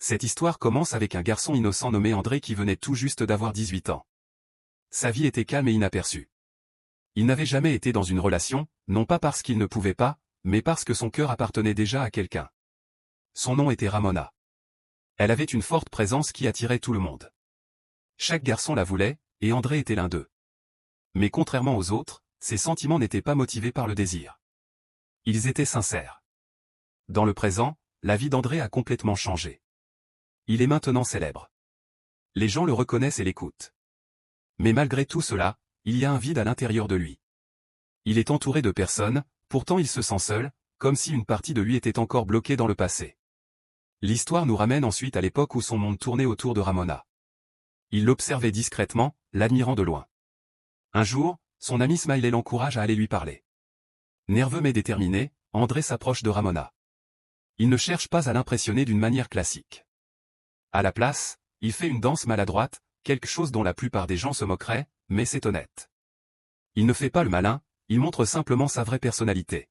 Cette histoire commence avec un garçon innocent nommé André qui venait tout juste d'avoir 18 ans. Sa vie était calme et inaperçue. Il n'avait jamais été dans une relation, non pas parce qu'il ne pouvait pas, mais parce que son cœur appartenait déjà à quelqu'un. Son nom était Ramona. Elle avait une forte présence qui attirait tout le monde. Chaque garçon la voulait, et André était l'un d'eux. Mais contrairement aux autres, ses sentiments n'étaient pas motivés par le désir. Ils étaient sincères. Dans le présent, la vie d'André a complètement changé. Il est maintenant célèbre. Les gens le reconnaissent et l'écoutent. Mais malgré tout cela, il y a un vide à l'intérieur de lui. Il est entouré de personnes, pourtant il se sent seul, comme si une partie de lui était encore bloquée dans le passé. L'histoire nous ramène ensuite à l'époque où son monde tournait autour de Ramona. Il l'observait discrètement, l'admirant de loin. Un jour, son ami Smiley l'encourage à aller lui parler. Nerveux mais déterminé, André s'approche de Ramona. Il ne cherche pas à l'impressionner d'une manière classique. À la place, il fait une danse maladroite, quelque chose dont la plupart des gens se moqueraient, mais c'est honnête. Il ne fait pas le malin, il montre simplement sa vraie personnalité.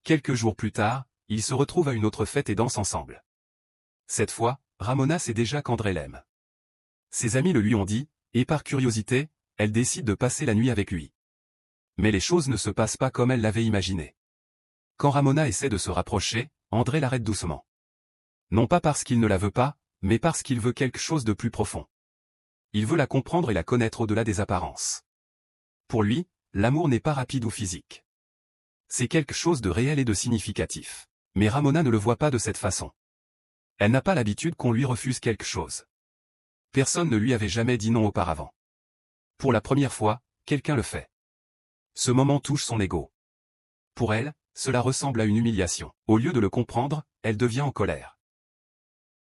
Quelques jours plus tard, ils se retrouvent à une autre fête et dansent ensemble. Cette fois, Ramona sait déjà qu'André l'aime. Ses amis le lui ont dit, et par curiosité, elle décide de passer la nuit avec lui. Mais les choses ne se passent pas comme elle l'avait imaginé. Quand Ramona essaie de se rapprocher, André l'arrête doucement. Non pas parce qu'il ne la veut pas, mais parce qu'il veut quelque chose de plus profond. Il veut la comprendre et la connaître au-delà des apparences. Pour lui, l'amour n'est pas rapide ou physique. C'est quelque chose de réel et de significatif. Mais Ramona ne le voit pas de cette façon. Elle n'a pas l'habitude qu'on lui refuse quelque chose. Personne ne lui avait jamais dit non auparavant. Pour la première fois, quelqu'un le fait. Ce moment touche son ego. Pour elle, cela ressemble à une humiliation. Au lieu de le comprendre, elle devient en colère.